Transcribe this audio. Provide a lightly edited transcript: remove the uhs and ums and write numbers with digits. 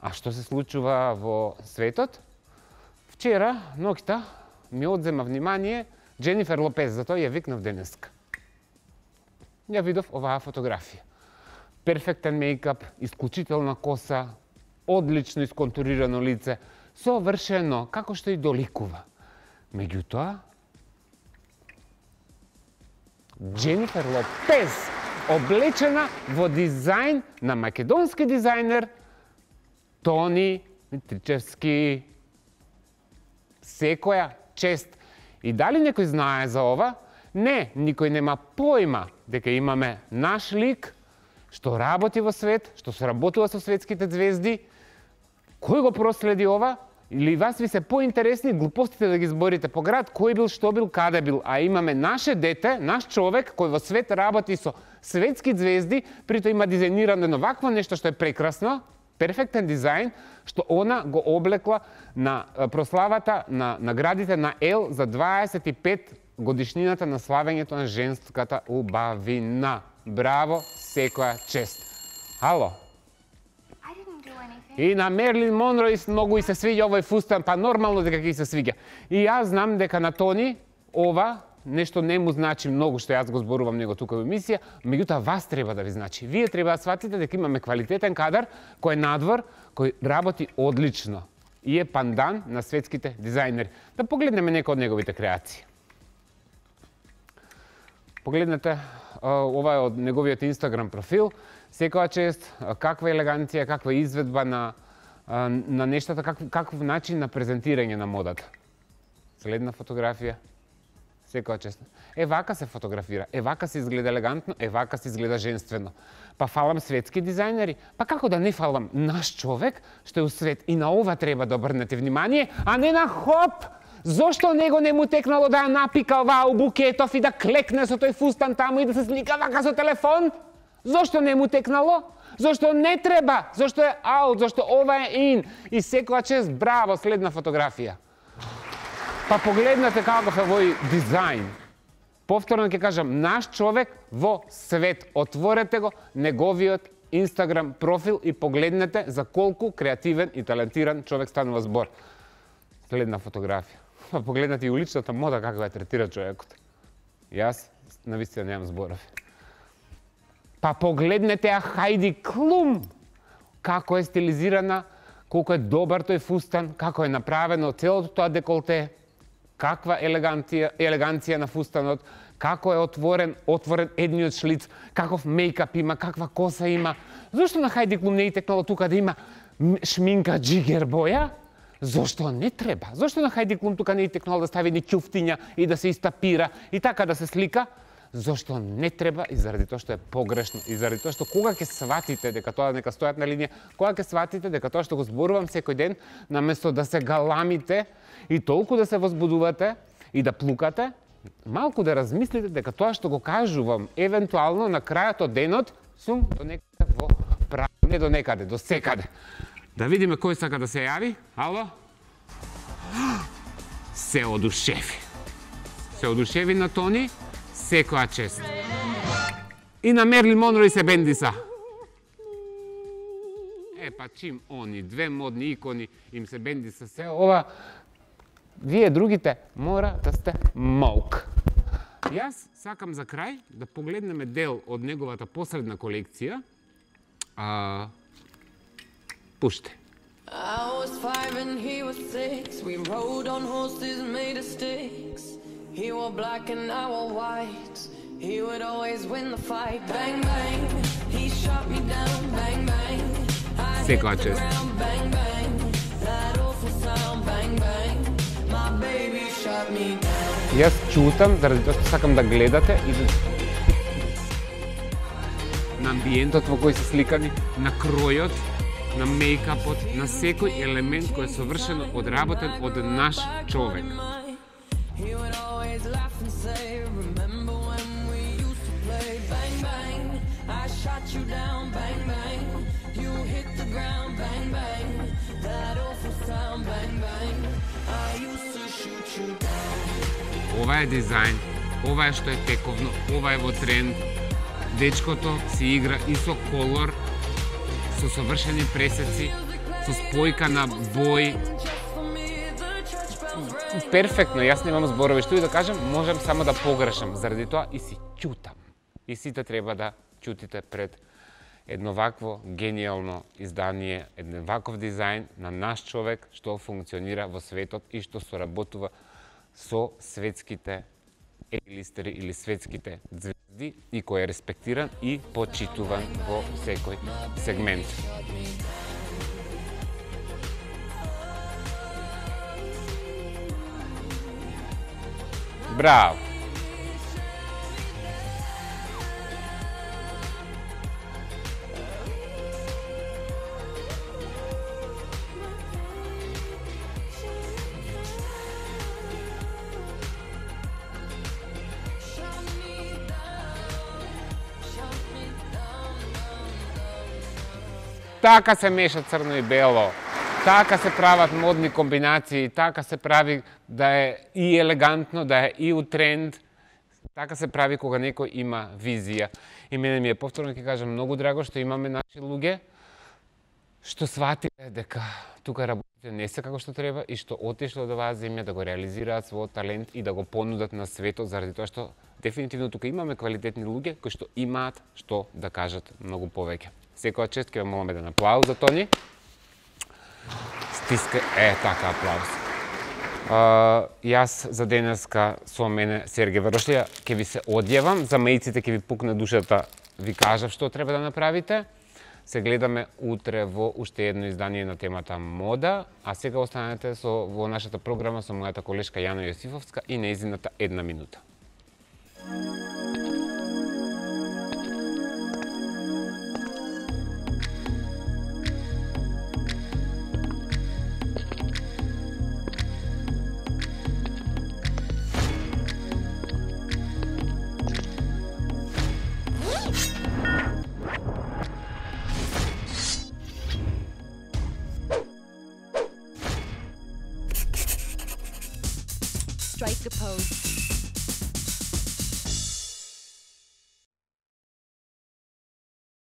А што се случува во светот? Вчера, ноќта, ми одзема внимание Дженифер Лопез, затоа ја викнав денеска. Ја видов оваа фотографија. Перфектен мејкап, исклучителна коса, одлично исконтурирано лице, совршено, како што и доликува. Меѓутоа, Дженифер Лопез, облечена во дизајн на македонски дизајнер Тони Митричевски. Секоја чест. И дали некој знае за ова? Не, никој нема појма дека имаме наш лик, што работи во свет, што сработува со светските звезди. Кој го проследи ова? Или вас ви се поинтересни глупостите да ги зборите по град, кој бил, што бил, каде бил, а имаме наше дете, наш човек кој во свет работи со светски звезди, прито има дизајнирано едно вакво нешто што е прекрасно, перфектен дизајн, што она го облекла на прославата на наградите на ЕЛ за 25 годишнината на славењето на женската убавина. Браво, секоја чест. Ало. И на Мерлин Монро многу и се свиѓа овој фустан, па нормално дека ќе се свиѓа. И јас знам дека на Тони ова нешто не му значи многу што јас го зборувам него тука во емисија, меѓутоа вас треба да ви значи. Вие треба да сватите дека имаме квалитетен кадар кој е надвор, кој работи одлично и е пандан на светските дизајнери. Да погледнеме некои од неговите креации. Погледнете, ова е од неговиот Инстаграм профил. Секоја чест, каква елеганција, каква изведба на нештата, каков начин на презентирање на модата. Следна фотографија. Секоја чест. Е вака се фотографира, е вака се изгледа елегантно, е вака се изгледа женствено. Па фалам светски дизајнери. Па како да не фалам наш човек што е у свет, и на ова треба да обрнете внимание, а не на хоп! Зошто него не му текнало да ја напика оваа у букетов и да клекне со тој фустан таму и да се слика вака со телефон? Зошто не му текнало? Зошто не треба? Зошто е аут? Зошто ова е ин? И секоја чест, браво, следна фотографија. Па погледнете каков е овој дизајн. Повторно ќе кажам, наш човек во свет. Отворете го неговиот Инстаграм профил и погледнете за колку креативен и талентиран човек станува збор. Следна фотографија. Па погледнете и уличната мода како ја третира човекот. Јас навистина немам зборови. Па погледнете ја Хајди Клум. Како е стилизирана, колку е добар тој фустан, како е направено целото тоа деколте, каква елеганција на фустанот, како е отворен едниот шлиц, каков мејкап има, каква коса има. Зошто на Хајди Клум не и текнало тука да има шминка джигер боја? Зошто не треба? Зошто на Хајди Клум тука не и текнало да стави ни ќуфтиња и да се истапира и така да се слика? Зошто не треба? И заради тоа што е погрешно. И заради тоа што кога ќе сватите дека тоа нека стојат на линија, кога ќе сватите дека тоа што го зборувам секој ден, наместо да се галамите и толку да се возбудувате и да плукате, малку да размислите дека тоа што го кажувам евентуално на крајот од денот сум до некаде во право, не до некаде, до секаде. Да видиме кој сака да се јави. Ало? Се одушеви. Се одушеви на Тони. Секоја чест. И на Мерлин Монро и се бендиса. Па чим они, две модни икони, им се бендиса се ова, вие другите мора да сте моук. Јас сакам за крај да погледнеме дел од неговата посредна колекција. Пуште. I was 5 and he was 6. We rode on horses made of sticks. He wore black and I wore white. He would always win the fight. Bang bang, he shot me down. Bang bang, I hit the ground. Bang bang, that awful sound. Bang bang, my baby shot me down. Јас чутам заради тоа што сакам да гледате и на амбиентот во кој се сликани, на кројот, на мејкапот, на секој елемент кој е совршено одработен од наш човек. He would always laugh and say, remember when we used to play? Bang, bang, I shot you down. Bang, bang, you hit the ground. Bang, bang, that awful sound. Bang, bang, I used to shoot you down. Ова е дизајн, ова е што е тековно, ова е во тренд. Дечкото си игра и со колор, со совршени пресеци, со спојка на бој. Перфектно, јас немам зборови што и да кажам, можам само да погрешам, заради тоа и си ќутам. И сите треба да ќутите пред едно вакво генијално издание, еден ваков дизајн на наш човек што функционира во светот и што соработува со светските елистери или светските звезди и кој е респектиран и почитуван во секој сегмент. Браво! Така се меша црно и бело, така се прават модни комбинации, така се прави да е и елегантно, да е и у тренд, така се прави кога некој има визија. И мене ми е повторно ќе кажам многу драго што имаме наши луѓе што сватиле дека тука работите не се како што треба и што отишле од оваа земја да го реализираат својот талент и да го понудат на светот, заради тоа што дефинитивно тука имаме квалитетни луѓе кои што имаат што да кажат многу повеќе. Секоја чест ќе ве молам еден аплауз за Тони. Стиска, така аплауз. Јас за денеска со мене Сергеј Варошлија ќе ви се одјавам, за мејците ќе ви пукне душата, ви кажав што треба да направите. Се гледаме утре во уште едно издание на темата мода, а сега останете во нашата програма со мојата колешка Јана Јосифовска и нејзината една минута. Strike a pose.